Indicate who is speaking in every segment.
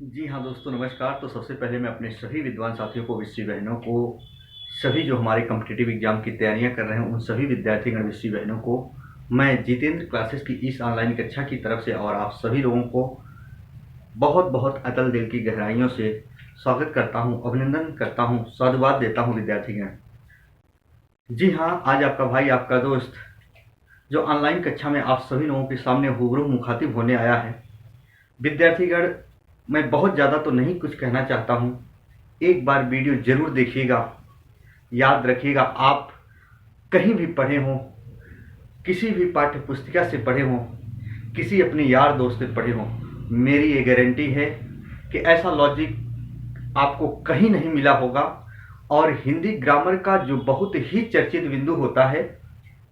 Speaker 1: जी हाँ दोस्तों, नमस्कार। तो सबसे पहले मैं अपने सभी विद्वान साथियों को, विषी बहनों को, सभी जो हमारे कॉम्पिटिटिव एग्जाम की तैयारियां कर रहे हैं उन सभी विद्यार्थीगण विषी बहनों को मैं जितेंद्र क्लासेस की इस ऑनलाइन कक्षा की तरफ से और आप सभी लोगों को बहुत बहुत अतल दिल की गहराइयों से स्वागत करता हूं, अभिनंदन करता हूं, साधुवाद देता हूं विद्यार्थीगण। जी हाँ, आज आपका भाई, आपका दोस्त जो ऑनलाइन कक्षा में आप सभी लोगों के सामने रूबरू मुखातिब होने आया है। विद्यार्थीगण, मैं बहुत ज़्यादा तो नहीं कुछ कहना चाहता हूँ। एक बार वीडियो जरूर देखिएगा। याद रखिएगा, आप कहीं भी पढ़े हों, किसी भी पाठ्य पुस्तिका से पढ़े हों, किसी अपने यार दोस्त से पढ़े हों, मेरी ये गारंटी है कि ऐसा लॉजिक आपको कहीं नहीं मिला होगा। और हिंदी ग्रामर का जो बहुत ही चर्चित बिंदु होता है,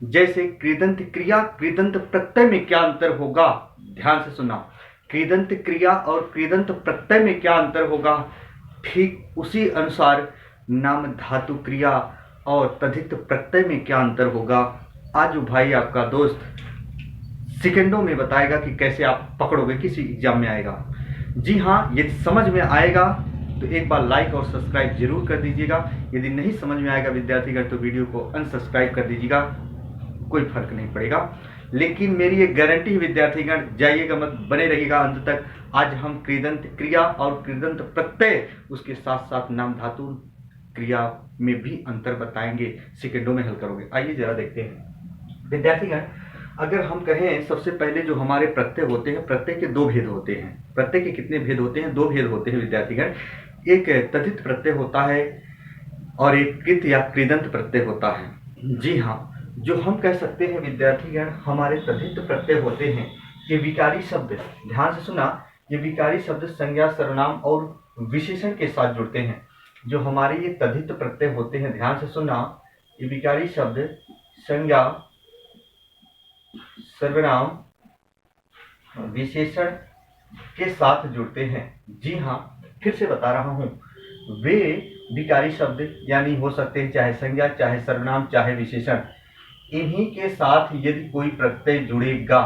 Speaker 1: जैसे कृदंत क्रिया कृदंत प्रत्यय में क्या अंतर होगा, ध्यान से सुनना। कृदंत क्रिया और कृदंत प्रत्यय में क्या अंतर होगा, ठीक उसी अनुसार नाम धातु क्रिया और तद्धित प्रत्यय में क्या अंतर होगा। आज भाई आपका दोस्त सेकंडों में बताएगा कि कैसे आप पकड़ोगे, किसी एग्जाम में आएगा। जी हाँ, यदि समझ में आएगा तो एक बार लाइक और सब्सक्राइब जरूर कर दीजिएगा। यदि नहीं समझ में आएगा विद्यार्थीगण तो वीडियो को अनसब्सक्राइब कर दीजिएगा, कोई फर्क नहीं पड़ेगा। लेकिन मेरी एक गारंटी है विद्यार्थीगण, जाइएगा मत, बने रहिएगा अंत तक। आज हम कृदंत क्रिया और कृदंत प्रत्यय, उसके साथ साथ नाम धातु क्रिया में भी अंतर बताएंगे। सेकंडों में हल करोगे। आइए जरा देखते हैं विद्यार्थीगण। अगर हम कहें, सबसे पहले जो हमारे प्रत्यय होते हैं, प्रत्यय के दो भेद होते हैं। प्रत्यय के कितने भेद होते हैं? दो भेद होते हैं विद्यार्थीगण। एक तद्धित प्रत्यय होता है और एक कृत या कृदंत प्रत्यय होता है। जी हाँ, जो हम कह सकते हैं विद्यार्थीगण, हमारे तद्धित प्रत्यय होते हैं, ये विकारी शब्द, ध्यान से सुना, ये विकारी शब्द संज्ञा, सर्वनाम और विशेषण के साथ जुड़ते हैं। जो हमारे ये तद्धित प्रत्यय होते हैं, ध्यान से सुना, ये विकारी शब्द संज्ञा, सर्वनाम, विशेषण के साथ जुड़ते हैं। जी हाँ, फिर से बता रहा हूं, वे विकारी शब्द यानी हो सकते हैं चाहे संज्ञा, चाहे सर्वनाम, चाहे विशेषण, इन्हीं के साथ यदि कोई प्रत्यय जुड़ेगा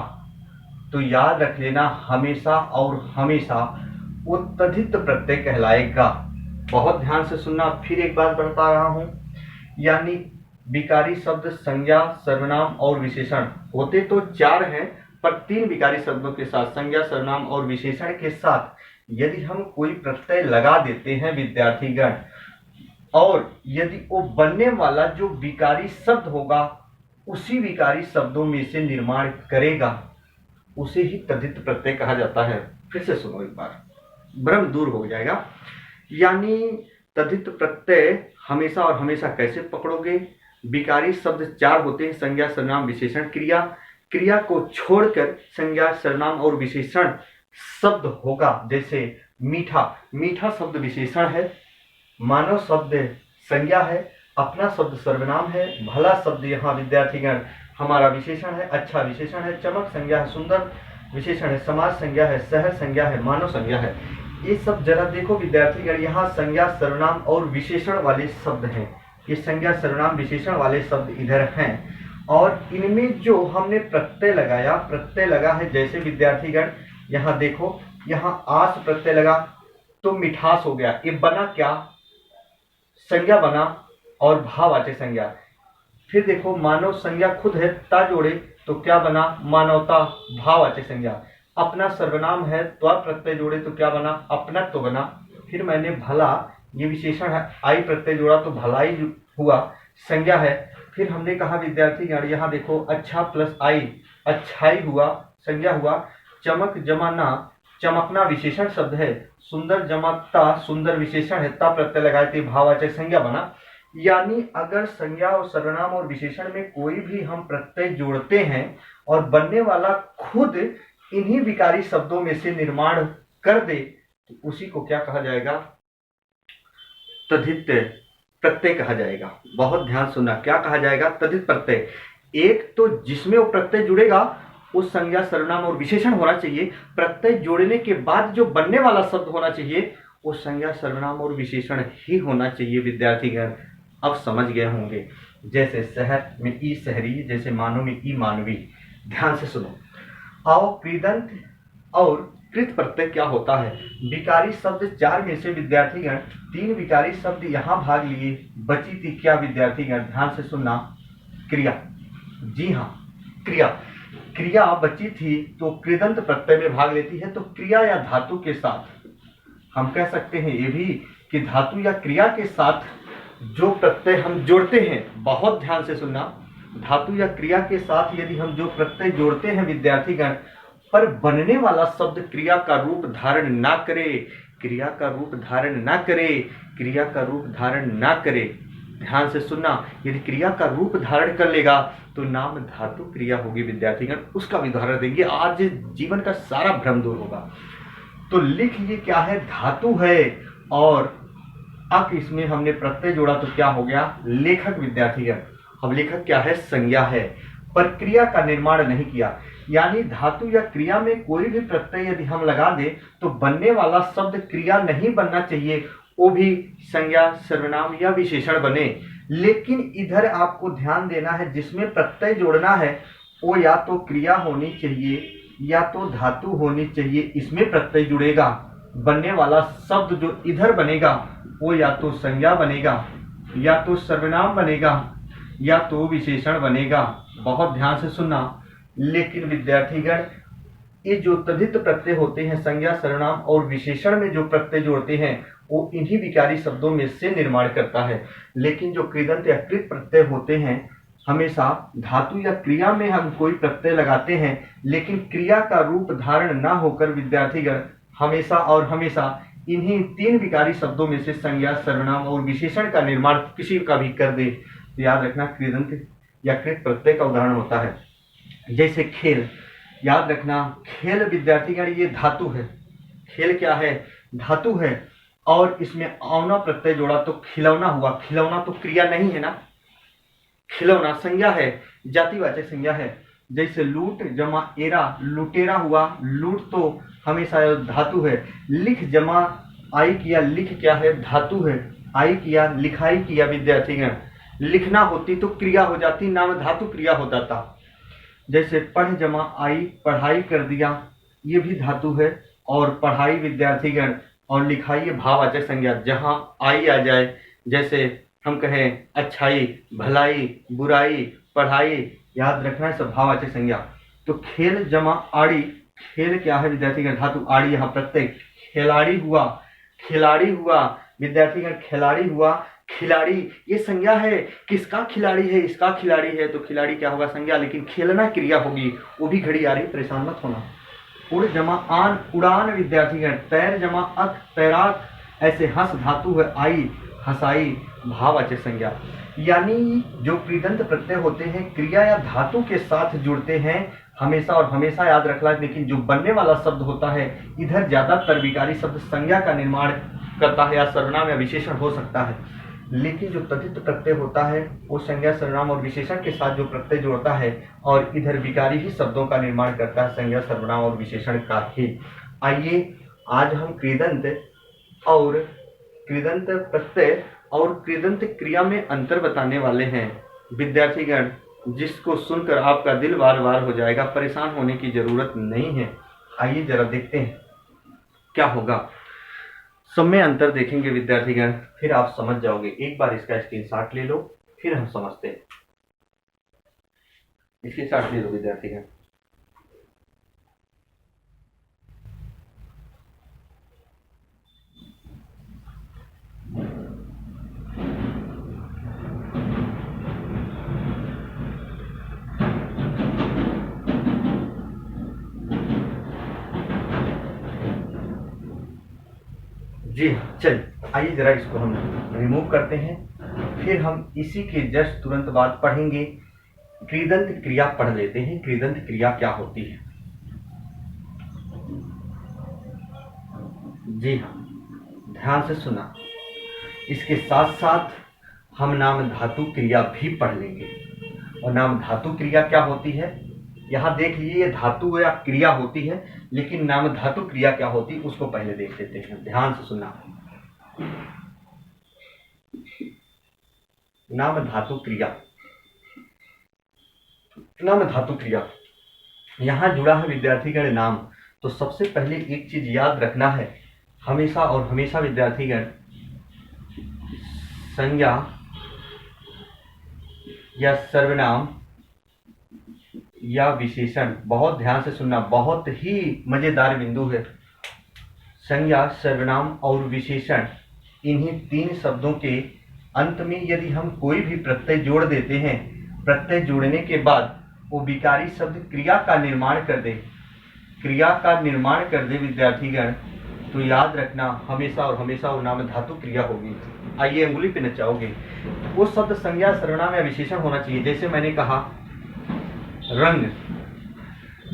Speaker 1: तो याद रख लेना, हमेशा और हमेशा वो तद्धित प्रत्यय कहलाएगा। बहुत ध्यान से सुनना, फिर एक बात बता रहा हूं, यानी विकारी शब्द संज्ञा, सर्वनाम और विशेषण होते तो चार हैं, पर तीन विकारी शब्दों के साथ, संज्ञा, सर्वनाम और विशेषण के साथ यदि हम कोई प्रत्यय लगा देते हैं विद्यार्थीगण, और यदि वो बनने वाला जो विकारी शब्द होगा उसी विकारी शब्दों में से निर्माण करेगा, उसे ही तद्धित प्रत्यय कहा जाता है। फिर से सुनो एक बार, भ्रम दूर हो जाएगा। यानी तद्धित प्रत्यय हमेशा और हमेशा कैसे पकड़ोगे? विकारी शब्द चार होते हैं, संज्ञा, सर्वनाम, विशेषण, क्रिया। क्रिया को छोड़कर संज्ञा, सर्वनाम और विशेषण शब्द होगा। जैसे मीठा, मीठा शब्द विशेषण है, मानव शब्द संज्ञा है, अपना शब्द सर्वनाम है, भला शब्द यहाँ विद्यार्थीगण हमारा विशेषण है, अच्छा विशेषण है, चमक संज्ञा है, सुंदर विशेषण है, समाज संज्ञा है, शहर संज्ञा है, मानव संज्ञा है। ये सब जरा देखो विद्यार्थीगण, यहाँ संज्ञा, सर्वनाम और विशेषण वाले शब्द हैं। ये संज्ञा, सर्वनाम, विशेषण वाले शब्द इधर हैं, और इनमें जो हमने प्रत्यय लगाया, प्रत्यय लगा है, जैसे विद्यार्थीगण यहाँ देखो, यहाँ आस प्रत्यय लगा तो मिठास हो गया। ये बना क्या? संज्ञा बना और भाववाचक संज्ञा। फिर देखो, मानव संज्ञा खुद है, ता जोड़े तो क्या बना? मानवता, भाववाचक संज्ञा। अपना सर्वनाम है, त्वा प्रत्यय जोड़े तो क्या बना? अपनत्व बना। फिर मैंने भला, ये विशेषण है, आई प्रत्यय जोड़ा तो भलाई हुआ, संज्ञा है। फिर हमने कहा विद्यार्थीगण, यहाँ देखो, अच्छा प्लस आई, अच्छाई हुआ, संज्ञा हुआ। चमक जमाना, चमकना विशेषण शब्द है, सुंदर जमकता, सुंदर विशेषण है, ता प्रत्यय लगाए थे, भाववाचक संज्ञा बना। यानी अगर संज्ञा और सर्वनाम और विशेषण में कोई भी हम प्रत्यय जोड़ते हैं और बनने वाला खुद इन्हीं विकारी शब्दों में से निर्माण कर दे, तो उसी को क्या कहा जाएगा? तद्धित प्रत्यय कहा जाएगा। बहुत ध्यान सुनना, क्या कहा जाएगा? तद्धित प्रत्यय। एक तो जिसमें वो प्रत्यय जुड़ेगा उस संज्ञा, सर्वनाम और विशेषण होना चाहिए। प्रत्यय जोड़ने के बाद जो बनने वाला शब्द होना चाहिए वो संज्ञा, सर्वनाम और विशेषण ही होना चाहिए विद्यार्थीगण। अब समझ गए होंगे। जैसे शहर में ई शहरी, जैसे मानव में ई मानवी। ध्यान से सुनो। आओ कृदंत और कृत प्रत्यय क्या होता है। विकारी शब्द 4 में से विद्यार्थीगण 3 विकारी शब्द यहाँ भाग लिए, बची थी क्या विद्यार्थीगण, ध्यान से सुनना, क्रिया। जी हाँ, क्रिया। क्रिया बची थी तो कृदंत प्रत्यय में भाग लेती है। तो क्रिया या धातु के साथ हम कह सकते हैं ये भी कि धातु या क्रिया के साथ जो प्रत्यय हम जोड़ते हैं, बहुत ध्यान से सुनना, धातु या क्रिया के साथ यदि हम जो प्रत्यय जोड़ते हैं विद्यार्थीगण, पर बनने वाला शब्द क्रिया का रूप धारण ना करे, क्रिया का रूप धारण ना करे, क्रिया का रूप धारण ना करे, ध्यान से सुनना, यदि क्रिया का रूप धारण कर लेगा तो नाम धातु क्रिया होगी विद्यार्थीगण। उसका भी उदाहरण देंगे, आज जीवन का सारा भ्रम दूर होगा। तो लिख ये क्या है, धातु है, और अक इसमें हमने प्रत्यय जोड़ा तो क्या हो गया, लेखक विद्यार्थीगण। अब लेखक क्या है, संज्ञा है, पर क्रिया का निर्माण नहीं किया। यानी धातु या क्रिया में कोई भी प्रत्यय यदि हम लगा दें तो बनने वाला शब्द क्रिया नहीं बनना चाहिए, वो भी संज्ञा, सर्वनाम या विशेषण बने। लेकिन इधर आपको ध्यान देना है, जिसमें प्रत्यय जोड़ना है वो या तो क्रिया होनी चाहिए या तो धातु होनी चाहिए, इसमें प्रत्यय जुड़ेगा। बनने वाला शब्द जो इधर बनेगा वो या तो संज्ञा बनेगा, या तो सर्वनाम बनेगा, या तो विशेषण बनेगा। बहुत ध्यान से सुनना। लेकिन विद्यार्थीगण ये जो तद्धित प्रत्यय होते हैं, संज्ञा, सर्वनाम और विशेषण में जो प्रत्यय जोड़ते हैं वो इन्हीं विकारी शब्दों में से निर्माण करता है। लेकिन जो कृदंत या कृत प्रत्यय होते हैं, हमेशा धातु या क्रिया में हम कोई प्रत्यय लगाते हैं, लेकिन क्रिया का रूप धारण ना होकर विद्यार्थीगण हमेशा और हमेशा इन्हीं 3 विकारी शब्दों में से संज्ञा, सर्वनाम और विशेषण का निर्माण किसी का भी कर दे तो याद रखना कृदंत या कृत प्रत्यय का उदाहरण होता है। जैसे खेल, याद रखना, खेल विद्यार्थीगण ये धातु है। खेल क्या है, धातु है, और इसमें औना प्रत्यय जोड़ा तो खिलौना हुआ। खिलौना तो क्रिया नहीं है ना, खिलौना संज्ञा है, जातिवाचक संज्ञा है। जैसे लूट जमा एरा, लुटेरा हुआ। लूट तो हमेशा धातु है। लिख जमा आई किया, लिख क्या है, धातु है। आई किया, लिखाई किया विद्यार्थीगण। लिखना होती तो क्रिया हो जाती, नाम धातु क्रिया हो जाता। जैसे पढ़ जमा आई, पढ़ाई कर दिया, ये भी धातु है। और पढ़ाई विद्यार्थीगण और लिखाई ये भाववाचक संज्ञा, जहां आई आ जाए, जैसे हम कहें अच्छाई, भलाई, बुराई, पढ़ाई, याद रखना है सब भाववाचक संज्ञा। तो खेल जमा आड़ी, खेल क्या है विद्यार्थीगण, धातु, आड़ी यहाँ प्रत्यय। खिलाड़ी हुआ, खिलाड़ी हुआ विद्यार्थीगण, खिलाड़ी हुआ। खिलाड़ी ये संज्ञा है, किसका खिलाड़ी है, इसका खिलाड़ी है, तो खिलाड़ी क्या होगा, संज्ञा। लेकिन खेलना क्रिया होगी, वो भी घड़ी आ रही, परेशान मत होना। उड़ जमा आन, उड़ान विद्यार्थीगण। तैर जमा अक, तैराक। ऐसे हंस धातु है, आई, हंसाई, भाववाचक संज्ञा। यानी जो कृदंत प्रत्यय होते हैं क्रिया या धातु के साथ जुड़ते हैं हमेशा और हमेशा, याद रखना। लेकिन जो बनने वाला शब्द होता है, इधर ज्यादातर विकारी शब्द संज्ञा का निर्माण करता है, या सर्वनाम या विशेषण हो सकता है। लेकिन जो तद्धित प्रत्यय होता है वो संज्ञा, सर्वनाम और विशेषण के साथ जो प्रत्यय जोड़ता है, और इधर विकारी ही शब्दों का निर्माण करता है, संज्ञा, सर्वनाम और विशेषण का ही। आइए आज हम कृदंत और कृदंत प्रत्यय और कृदंत क्रिया में अंतर बताने वाले हैं विद्यार्थीगण, जिसको सुनकर आपका दिल वार वार हो जाएगा। परेशान होने की जरूरत नहीं है। आइए जरा देखते हैं क्या होगा। सब में अंतर देखेंगे विद्यार्थीगण, फिर आप समझ जाओगे। एक बार इसका स्क्रीनशॉट ले लो, फिर हम समझते हैं। स्क्रीनशॉट ले लो विद्यार्थीगण। जी हाँ, चलिए आइए जरा इसको हम रिमूव करते हैं, फिर हम इसी के जस्ट तुरंत बाद पढ़ेंगे कृदंत क्रिया। पढ़ लेते हैं कृदंत क्रिया क्या होती है। जी हाँ, ध्यान से सुना। इसके साथ साथ हम नाम धातु क्रिया भी पढ़ लेंगे। और नाम धातु क्रिया क्या होती है, यहाँ देख लीजिए, ये धातु या क्रिया होती है, लेकिन नाम धातु क्रिया क्या होती है उसको पहले देख लेते हैं। ध्यान से सुनना। नाम धातु क्रिया, नाम धातु क्रिया, यहाँ जुड़ा है विद्यार्थीगण नाम। तो सबसे पहले एक चीज याद रखना है, हमेशा और हमेशा विद्यार्थीगण संज्ञा या सर्वनाम या विशेषण, बहुत ध्यान से सुनना, बहुत ही मजेदार बिंदु है। संज्ञा, सर्वनाम और विशेषण, इन्हीं तीन शब्दों के अंत में यदि हम कोई भी प्रत्यय जोड़ देते हैं, प्रत्यय जोड़ने के बाद वो विकारी शब्द क्रिया का निर्माण कर दे, क्रिया का निर्माण कर दे विद्यार्थीगण, तो याद रखना हमेशा और हमेशा वो नाम धातु क्रिया होगी। आइए अंगुली पे नचाओगे, वो शब्द संज्ञा, सर्वनाम या विशेषण होना चाहिए। जैसे मैंने कहा रंग,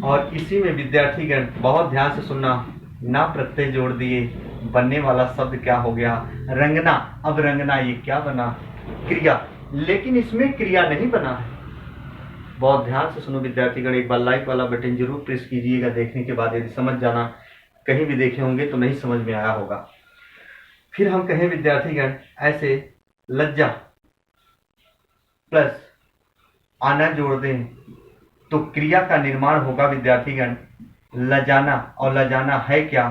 Speaker 1: और इसी में विद्यार्थीगण बहुत ध्यान से सुनना, ना प्रत्यय जोड़ दिए, बनने वाला शब्द क्या हो गया, रंगना। अब रंगना ये क्या बना, क्रिया, लेकिन इसमें क्रिया नहीं बना है। बहुत ध्यान से सुनो विद्यार्थीगण, एक बार लाइक वाला बटन जरूर प्रेस कीजिएगा देखने के बाद, यदि समझ जाना, कहीं भी देखे होंगे तो नहीं समझ में आया होगा। फिर हम कहें विद्यार्थीगण ऐसे लज्जा प्लस आना जोड़ दें तो क्रिया का निर्माण होगा विद्यार्थीगण लजाना, और लजाना है क्या,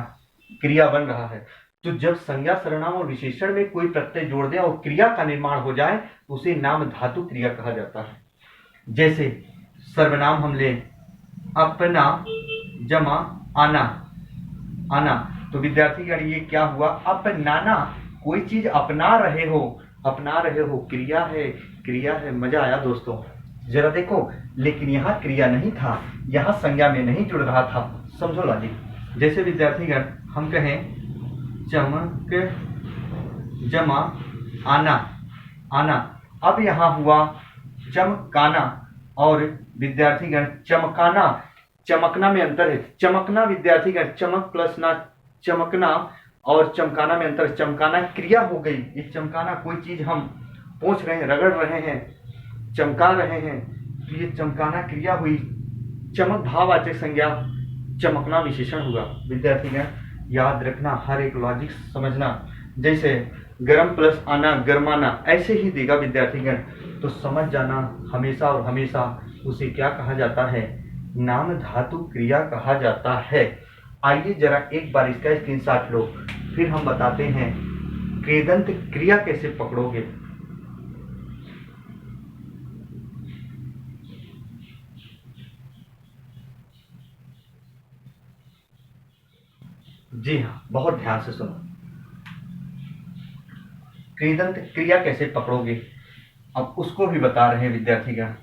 Speaker 1: क्रिया बन रहा है। तो जब संज्ञा, सर्वनाम और विशेषण में कोई प्रत्यय जोड़ दें और क्रिया का निर्माण हो जाए उसे नाम धातु क्रिया कहा जाता है। जैसे सर्वनाम हम ले, अपना जमा आना, आना, तो विद्यार्थीगण ये क्या हुआ, अपनाना, कोई चीज अपना रहे हो, अपना रहे हो, क्रिया है, क्रिया है। मजा आया दोस्तों, जरा देखो, लेकिन यहाँ क्रिया नहीं था, यहाँ संज्ञा में नहीं जुड़ रहा था, समझो लॉजिक। जैसे विद्यार्थीगण हम कहें चमक जमा आना, आना, अब यहाँ हुआ चमकाना, और विद्यार्थीगण चमकाना, चमकना में अंतर है, चमकना विद्यार्थीगण चमक प्लस ना, चमकना और चमकाना में अंतर, चमकाना क्रिया हो गई, ये चमकाना कोई चीज हम पोंछ रहे हैं, रगड़ रहे हैं, चमका रहे हैं, तो ये चमकाना क्रिया हुई, चमक भाववाचक संज्ञा, चमकना विशेषण हुआ। विद्यार्थीगण याद रखना, हर एक लॉजिक समझना, जैसे गरम प्लस आना गरमाना, ऐसे ही देगा विद्यार्थीगण, तो समझ जाना हमेशा और हमेशा उसे क्या कहा जाता है, नाम धातु क्रिया कहा जाता है। आइए जरा एक बार इसका स्क्रीनशॉट लो, फिर हम बताते हैं कृदंत क्रिया कैसे पकड़ोगे। जी हाँ, बहुत ध्यान से सुनो, कृदंत क्रिया कैसे पकड़ोगे, अब उसको भी बता रहे हैं विद्यार्थीगण।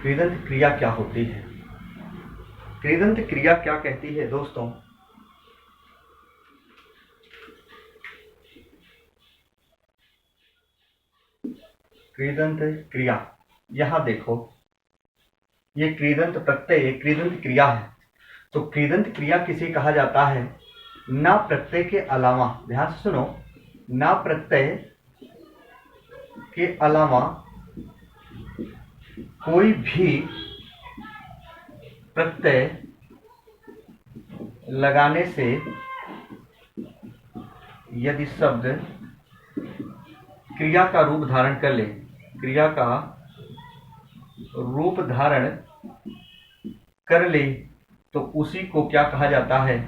Speaker 1: कृदंत क्रिया क्या होती है, कृदंत क्रिया क्या कहती है दोस्तों, कृदंत क्रिया, यहां देखो, ये कृदंत प्रत्यय कृदंत क्रिया है। तो कृदंत क्रिया किसे कहा जाता है, ना प्रत्यय के अलावा, ध्यान से सुनो, ना प्रत्यय के अलावा कोई भी प्रत्यय लगाने से यदि शब्द क्रिया का रूप धारण कर ले, क्रिया का रूप धारण कर ले, तो उसी को क्या कहा जाता है,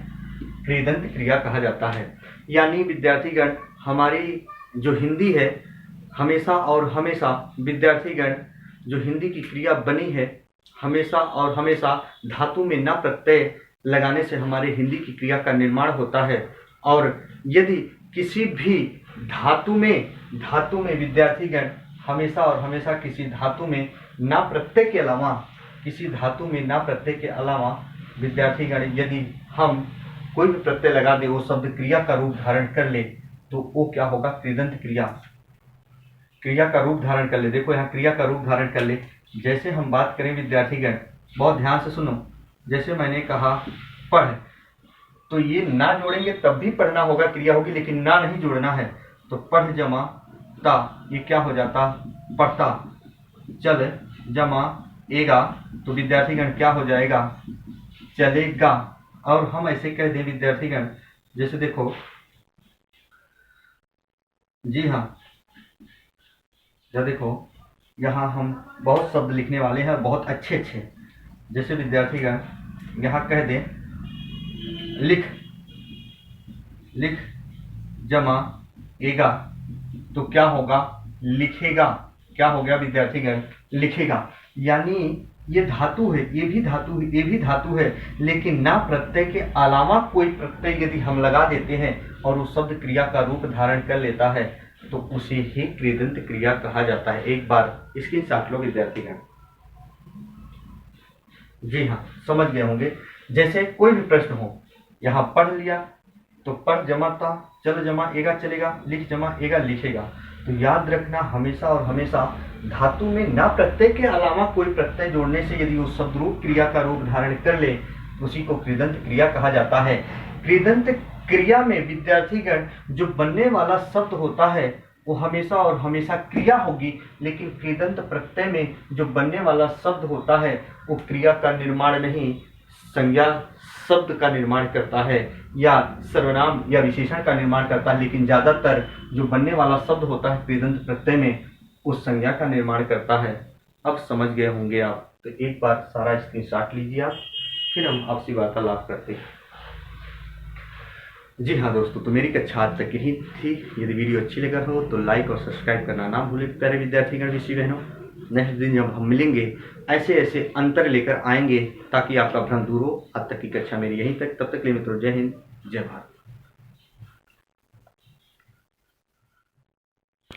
Speaker 1: कृदंत क्रिया कहा जाता है। यानी विद्यार्थीगण हमारी जो हिंदी है, हमेशा और हमेशा विद्यार्थीगण जो हिंदी की क्रिया बनी है, हमेशा और हमेशा धातु में ना प्रत्यय लगाने से हमारे हिंदी की क्रिया का निर्माण होता है। और यदि किसी भी धातु में विद्यार्थीगण हमेशा और हमेशा किसी धातु में ना प्रत्यय के अलावा, किसी धातु में ना प्रत्यय के अलावा विद्यार्थीगण यदि हम कोई भी प्रत्यय लगा दे, वो शब्द क्रिया का रूप धारण कर ले, तो वो क्या होगा, कृदंत क्रिया, क्रिया का रूप धारण कर ले। देखो यहाँ क्रिया का रूप धारण कर ले। जैसे हम बात करें विद्यार्थीगण, बहुत ध्यान से सुनो, जैसे मैंने कहा पढ़, तो ये ना जोड़ेंगे तब भी पढ़ना होगा, क्रिया होगी, लेकिन ना नहीं जोड़ना है, तो पढ़ जमा ता, ये क्या हो जाता, पढ़ता। चल जमा एगा, तो विद्यार्थीगण क्या हो जाएगा, चलेगा। और हम ऐसे कह दें विद्यार्थीगण, जैसे देखो, जी हाँ, जब देखो यहाँ हम बहुत शब्द लिखने वाले हैं, बहुत अच्छे अच्छे। जैसे विद्यार्थीगण यहाँ कह दें लिख, लिख जमा एगा, तो क्या होगा? लिखेगा। क्या हो गया विद्यार्थीगण? लिखेगा। यानी ये धातु है, ये भी धातु है, ये भी धातु है, लेकिन ना प्रत्यय के अलावा कोई प्रत्यय यदि हम लगा देते हैं और वो शब्द क्रिया का रूप धारण कर लेता है तो उसे ही कृदंत क्रिया कहा जाता है। एक बार इसकी साथ लो विद्यार्थीगण। जी हाँ, समझ गए होंगे। जैसे कोई भी प्रश्न हो, यहाँ पढ़ लिया तो पढ़ जमाता, चल जमा एगा चलेगा, लिख जमा एगा लिखेगा। तो याद रखना हमेशा और हमेशा धातु में ना प्रत्यय के अलावा कोई प्रत्यय जोड़ने से यदि वो शब्द रूप क्रिया का रूप धारण कर ले उसी को कृदंत क्रिया कहा जाता है। कृदंत क्रिया में विद्यार्थीगण जो बनने वाला शब्द होता है वो हमेशा और हमेशा क्रिया होगी, लेकिन कृदंत प्रत्यय में जो बनने वाला शब्द होता है वो क्रिया का निर्माण नहीं, संज्ञा शब्द का निर्माण करता है या सर्वनाम या विशेषण का निर्माण करता है। लेकिन ज्यादातर जो बनने वाला शब्द होता है कृदंत प्रत्यय में उस संज्ञा का निर्माण करता है। अब समझ गए होंगे आप। तो एक बार सारा स्क्रीनशॉट लीजिए आप, फिर हम आपसी वार्तालाप करते हैं। जी हाँ दोस्तों, तो मेरी कक्षा आज तक यही थी। यदि वीडियो अच्छी लगा हो तो लाइक और सब्सक्राइब करना ना भूलें प्यारे विद्यार्थीगण, विषय बहनों। नेक्स्ट दिन जब हम मिलेंगे ऐसे ऐसे अंतर लेकर आएंगे ताकि आपका भ्रम दूर हो। अब तक की कक्षा मेरी यहीं तक। तब तक के लिए मित्रों, जय हिंद, जय भारत।